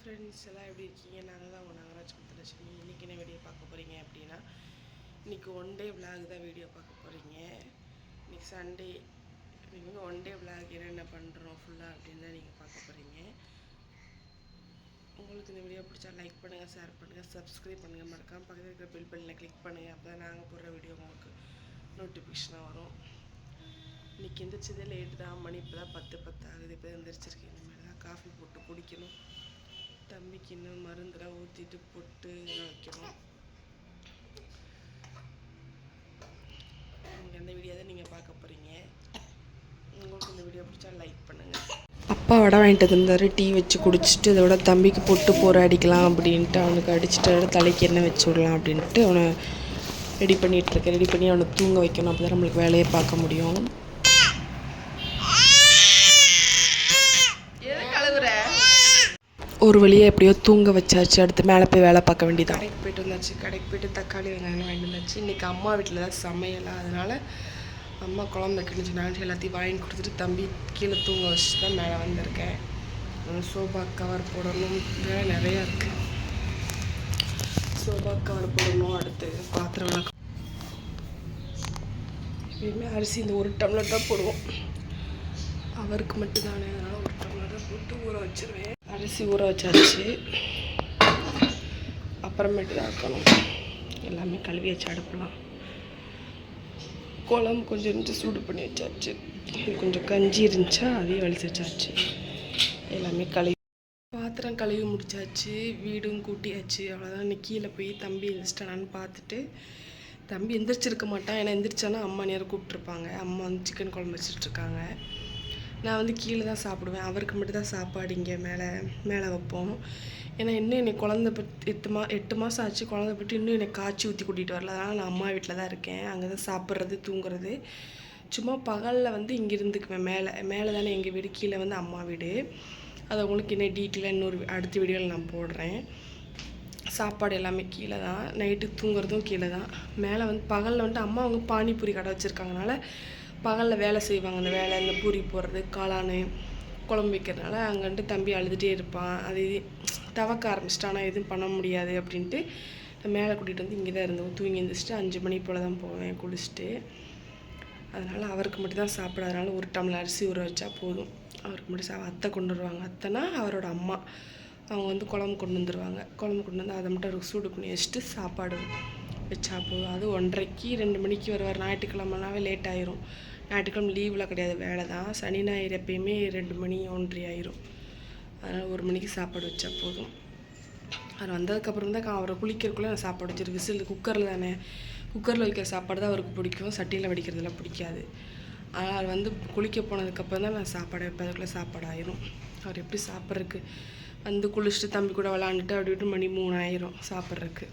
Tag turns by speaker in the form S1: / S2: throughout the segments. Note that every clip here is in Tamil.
S1: ஃப்ரெண்ட்ஸ் எல்லாம் எப்படி இருக்கீங்க? நாங்கள் தான் உங்கள் நாகராஜ் முத்துலட்சுமி. இன்றைக்கி என்ன வீடியோ பார்க்க போகிறீங்க அப்படின்னா, இன்றைக்கி ஒன் டே விளாக் தான் வீடியோ பார்க்க போகிறீங்க. இன்றைக்கி சண்டே. நீங்கள் ஒன் டே விளாக் என்னென்ன பண்ணுறோம் ஃபுல்லாக அப்படின்னு தான் நீங்கள் பார்க்க போகிறீங்க. உங்களுக்கு இந்த வீடியோ பிடிச்சா லைக் பண்ணுங்கள், ஷேர் பண்ணுங்கள், சப்ஸ்கிரைப் பண்ணுங்கள். மறக்காமல் பக்கத்தில் இருக்கிற பெல் பட்டனில் கிளிக் பண்ணுங்கள். அப்போ தான் நாங்கள் போடுற வீடியோ உங்களுக்கு நோட்டிஃபிகேஷனாக வரும். இன்றைக்கி எந்திரிச்சதே லேட்டு தான். மணி இப்போ தான் 10 ஆகுது. இப்போ எந்திரிச்சிருக்கேன். இனிமேல் தான் காஃபி போட்டு குடிக்கணும். தம்பிக்கு இன்னும் மருந்தெல்லாம் ஊற்றிட்டு போட்டு வைக்கணும். இந்த வீடியோ தான் நீங்கள் பார்க்க போகிறீங்க. உங்களுக்கு இந்த வீடியோ பிடிச்சா லைக் பண்ணுங்கள். அப்பா வடை வாங்கிட்டு வந்தார். டீ வச்சு குடிச்சிட்டு இதோட தம்பிக்கு பொட்டு போகிற அடிக்கலாம் அப்படின்ட்டு அவனுக்கு அடிச்சுட்டு தலைக்கு எண்ணெய் வச்சு விடலாம் அப்படின்ட்டு அவனை ரெடி பண்ணிகிட்ருக்கேன். ரெடி பண்ணி அவனை தூங்க வைக்கணும். அப்போ தான் நம்மளுக்கு வேலையை பார்க்க முடியும். ஒரு வழியாக எப்படியோ தூங்க வச்சாச்சு. அடுத்து மேலே போய் வேலை பார்க்க வேண்டியதான். கடைக்கு போய்ட்டு வந்தாச்சு. கடைக்கு போய்ட்டு தக்காளி வெங்காயம் வாங்கிட்டு வந்தாச்சு. இன்றைக்கி அம்மா வீட்டில் தான் சமையலாம். அதனால் அம்மா குழம்பு வைக்கணும்னு சொன்னாங்க. எல்லாத்தையும் வாங்கி கொடுத்துட்டு தம்பி கீழே தூங்க வச்சுட்டு தான் மேலே வந்திருக்கேன். சோபா கவர் போடணும். வேலை நிறையா இருக்குது. சோபா கவர் போடணும். அடுத்து பாத்திரம் விளக்க. எப்பயுமே அரிசி இந்த ஒரு டம்ளர் தான் போடுவோம். அவருக்கு மட்டும்தானே, அதனால் ஒரு டம்ளர் தான் போட்டு ஊற வச்சுருவேன். அரிசி ஊற வச்சாச்சு. அப்புறமேட்டு தான் இருக்கணும். எல்லாமே கழுவி வச்சு அடுப்பலாம். குழம்பு கொஞ்சம் இருந்துச்சு, சூடு பண்ணி வச்சாச்சு. இது கொஞ்சம் கஞ்சி இருந்துச்சா அதையும் வலிச்சு வச்சாச்சு. எல்லாமே கழுவி பாத்திரம் கழுவி முடிச்சாச்சு. வீடும் கூட்டியாச்சு. அவ்வளோதான். இன்னைக்கு கீழே போய் தம்பி எழுந்திரிச்சிட்டானான்னு பார்த்துட்டு, தம்பி எந்திரிச்சிருக்க மாட்டான். ஏன்னா எந்திரிச்சானா அம்மா நேரம் கூப்பிட்ருப்பாங்க. அம்மா வந்து சிக்கன் குழம்பு வச்சுட்ருக்காங்க. நான் வந்து கீழே தான் சாப்பிடுவேன். அவருக்கு மட்டும் தான் சாப்பாடு இங்கே மேலே வைப்போம். ஏன்னா இன்னும் என்னை குழந்தை பற்றி 8 மாதம் ஆச்சு. குழந்தை பற்றி இன்னும் என்னை காய்ச்சி ஊற்றி கூட்டிகிட்டு வரல. அதனால் நான் அம்மா வீட்டில் தான் இருக்கேன். அங்கே தான் சாப்பிட்றது தூங்குறது. சும்மா பகலில் வந்து இங்கே இருந்துக்குவேன். மேலே தானே எங்கள் வீடு, கீழே வந்து அம்மா வீடு. அதை உங்களுக்கு என்ன டீட்டெயிலாக இன்னொரு அடுத்த வீடியோவில் நான் போடுறேன். சாப்பாடு எல்லாமே கீழே தான். நைட்டு தூங்குறதும் கீழே தான். மேலே வந்து பகலில் வந்துட்டு அம்மா அவங்க பானிபூரி கடை வச்சுருக்காங்கனால பகலில் வேலை செய்வாங்க. அந்த வேலை இந்த பூரி போடுறது, காளான் குழம்பு வைக்கிறதுனால அங்கேட்டு தம்பி அழுதுகிட்டே இருப்பான். அது தவக்க ஆரம்பிச்சிட்டு. ஆனால் எதுவும் பண்ண முடியாது அப்படின்ட்டு மேலே கூட்டிகிட்டு வந்து இங்கே தான் இருந்தோம். தூங்கி எழுந்திரிச்சிட்டு 5 மணி போல் தான் போவேன் குளிச்சுட்டு. அதனால் அவருக்கு மட்டும் தான் சாப்பிட. அதனால் ஒரு டம்ளர் அரிசி ஊற வச்சா போதும். அவருக்கு மட்டும் அத்தை கொண்டு வருவாங்க. அத்தைனா அவரோட அம்மா. அவங்க வந்து குழம்பு கொண்டு வந்துடுவாங்க. குழம்பு கொண்டு வந்து அதை மட்டும் அவருக்கு சூடு பண்ணி வச்சுட்டு சாப்பாடு வச்சா போதும். அது 1:30 2 மணிக்கு வருவார். ஞாயிற்றுக்கிழமைனாவே லேட் ஆயிரும். ஞாயிற்றுக்கிழமை லீவில் கிடையாது, வேலை தான். சனி ஞாயிறு எப்பயுமே 2 மணி 1:30 ஆயிரும். அதனால் 1 மணிக்கு சாப்பாடு வச்சா போதும். அவர் வந்ததுக்கப்புறம் தான் அவரை குளிக்கிறதுக்குள்ளே நான் சாப்பாடு வச்சிரு. விசில் குக்கரில் தானே, குக்கரில் வைக்கிற சாப்பாடு தான் அவருக்கு பிடிக்கும். சட்டியில் வடிக்கிறதுலாம் பிடிக்காது. அவர் வந்து குளிக்க போனதுக்கப்புறம் தான் நான் சாப்பாடு வைப்பேன். அதுக்குள்ளே சாப்பாடு ஆயிரும். அவர் எப்படி சாப்பிட்றதுக்கு வந்து குளிச்சுட்டு தம்பி கூட விளாண்டுட்டு அப்படி விட்டு மணி 3 ஆயிரும் சாப்பிட்றதுக்கு.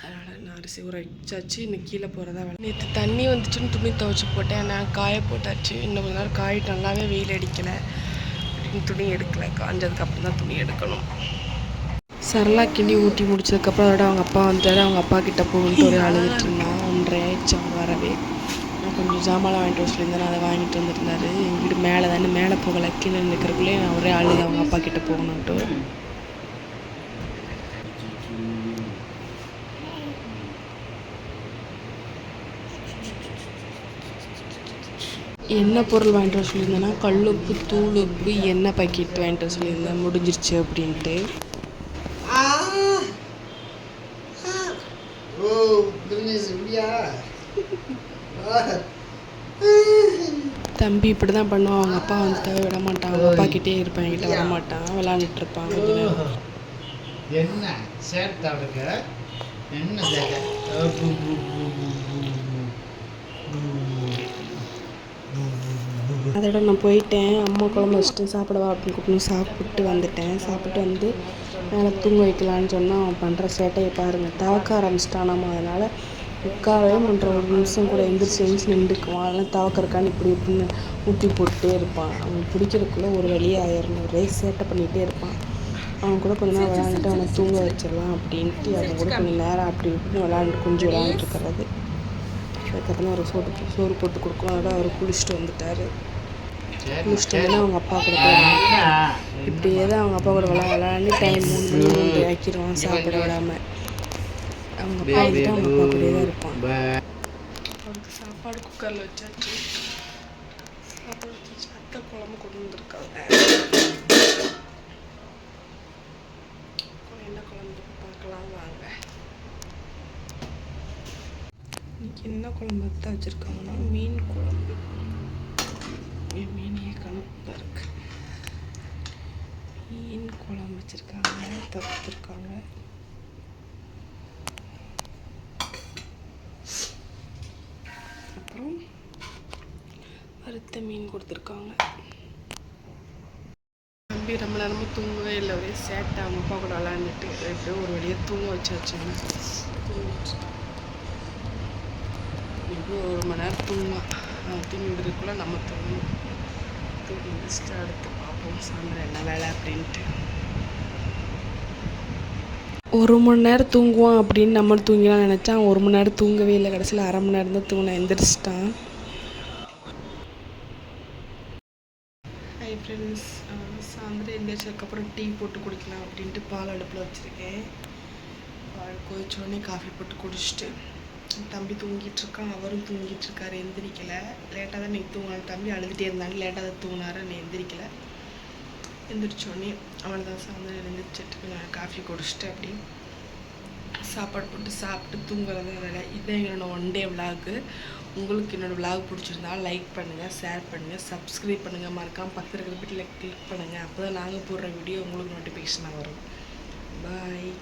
S1: அதனால் நான் அரிசி ஊற வச்சாச்சு. இன்னும் கீழே போகிறதா வேலை. நேற்று தண்ணி வந்துச்சுன்னு துணி துவைச்சி போட்டேன். நான் காய போட்டாச்சு. இன்னும் கொஞ்ச நேரம் காயிட்டு நல்லாவே வெயில் அடிக்கலை அப்படின்னு துணி எடுக்கலை. காஞ்சதுக்கப்புறம் தான் துணி எடுக்கணும். சரளா கிண்டி ஊட்டி முடிச்சதுக்கப்புறம் அதோட அவங்க அப்பா வந்துட்டாரு. அவங்க அப்பா கிட்டே போகணுன்ட்டு ஒரு அழுதுட்டு இருந்தான். 1:30 ஆயிடுச்சு அவங்க வரவே. நான் கொஞ்சம் ஜாமான்லாம் வாங்கிட்டு வர சொல்லியிருந்தேன். அதை வாங்கிட்டு வந்துருந்தாரு. எங்கள் வீடு மேலே தானே, மேலே போகலை. கீழே நிற்கிறக்குள்ளே நான் ஒரே அழுது அவங்க அப்பா கிட்டே போகணுன்ட்டு. என்ன பொருள் வாங்கிட்டு வர சொல்லியிருந்தேன்னா, கல்லுப்பு, தூள் உப்பு, எண்ணெய் பாக்கெட் வாங்கிட்டு வர சொல்லியிருந்தேன். முடிஞ்சிருச்சு அப்படின்ட்டு. தம்பி இப்படி தான் பண்ணுவான். அவங்க அப்பா வந்து விட மாட்டான். அவங்க அப்பா கிட்டே இருப்பான், என்கிட்ட வர மாட்டான். விளாண்டுட்டு இருப்பான்.
S2: என்ன சேர்த்தாடுங்க என்ன
S1: அதோட நான் போயிட்டேன். அம்மா குழம்பு வச்சுட்டு சாப்பிடவா அப்படின்னு கூப்பிட்டு சாப்பிட்டு வந்துட்டேன். சாப்பிட்டு வந்து மேலே தூங்க வைக்கலான்னு சொன்னால் அவன் பண்ணுற சேட்டையை பாருங்கள். தவக்க ஆரம்பிச்சிட்டானாமா. அதனால் உட்காரவே பண்ணுற 1 நிமிஷம் கூட எந்திரிச்சு நின்றுக்குவான். அதெல்லாம் தவக்கறக்கான்னு இப்படி இப்படின்னு ஊற்றி போட்டுகிட்டே இருப்பான். அவன் பிடிக்கிறதுக்குள்ளே ஒரு வழியாக ஆயிடணும். ஒரே சேட்டை பண்ணிகிட்டே இருப்பான். அவன் கூட கொஞ்ச நேரம் விளையாண்டுட்டு அவனை தூங்க வச்சிடலாம் அப்படின்ட்டு அவன் கூட கொஞ்சம் நேரம் அப்படி இப்படின்னு கொஞ்சம் விளையாண்டுட்டு இருக்கிறது. அதுக்கப்புறம் ஒரு சோறு போட்டு கொடுக்கணும். அதோட அவர் குளிச்சுட்டு வந்துட்டார்.
S2: சரி
S1: முடிச்சிட்டோம்னா அவங்க அப்பா கூட போயிடுவாங்க. இப்படியே தான் அவங்க அப்பா கூட விளாண்டு டைம் 3 மணி 3 ஆக்கிடுவான் சாப்பிட விடாமல். அவங்க அப்பா வந்துட்டு அவங்க அப்பா கூடயே தான் இருப்பான். அவருக்கு சாப்பாடு குக்கரில் வச்சாச்சு. சாப்பாடு வச்சாச்சு. அத்தை குழம்பு கொண்டு வந்துருக்காங்க. என்ன குழம்பு பார்க்கலாம் வாங்க. இன்னைக்கு என்ன குழம்பு தான் வச்சுருக்காங்கன்னா மீன் குழம்பு. மீனே கணக்கு இருக்கு. மீன் குழம்பு வச்சுருக்காங்க, தப்பிருக்காங்க. அப்புறம் வறுத்த மீன் கொடுத்துருக்காங்க. தம்பி ரொம்ப நேரமாக தூங்கவே இல்லை, ஒரே சேட்டை. அவங்க அப்பா கூட விளாண்டுட்டு எப்படியோ ஒரு வழியாக தூங்க வச்சாச்சு. எப்படியும் 1 மணி நேரம் தூங்குவான். தூங்கி விடுறதுக்குள்ளே நம்ம தூங்கணும். தூங்கி முடிச்சுட்டு அடுத்து பார்ப்போம் சாயந்தரம் என்ன வேலை அப்படின்ட்டு. 1 மணி நேரம் தூங்குவான் அப்படின்னு நம்மளும் தூங்கலாம் நினச்சா 1 மணி நேரம் தூங்கவே இல்லை. கடைசியில் 1/2 மணி நேரம் தான் தூங்கினா, எந்திரிச்சிட்டான். ஹை ஃப்ரெண்ட்ஸ், சாயந்தரம் எந்திரிச்சதுக்கப்புறம் டீ போட்டு குடிக்கலாம் அப்படின்ட்டு பால் அடுப்பில் வச்சுருக்கேன். பால் கொதிச்சோடனே காஃபி போட்டு குடிச்சிட்டு தம்பி தூங்கிட்டுருக்கான். அவரும் தூங்கிட்டுருக்காரு, எந்திரிக்கலை. லேட்டாக தான் இன்றைக்கி தூங்கினான். தம்பி அழுதுகிட்டே இருந்தாங்க, லேட்டாக தான் தூங்கினாரு. நீ எந்திரிக்கலை. எந்திரிச்சோடனே அவன் தான் சாயந்தரம் எழுந்திரிச்சிட்டு நான் காஃபி குடிச்சிட்டு அப்படி சாப்பாடு போட்டு சாப்பிட்டு தூங்குறது தான் வேலை. இதுதான் என்னோட 1 டே விலாகு. உங்களுக்கு என்னோடய விலாக் பிடிச்சிருந்தா லைக் பண்ணுங்கள், ஷேர் பண்ணுங்கள், சப்ஸ்கிரைப் பண்ணுங்கள். மறக்காமல் பக்கத்தில் இருக்கிற வீட்டில் கிளிக் பண்ணுங்கள். அப்போ தான் நாங்கள் போடுற வீடியோ உங்களுக்கு நோட்டிஃபிகேஷனாக வரும். பாய்.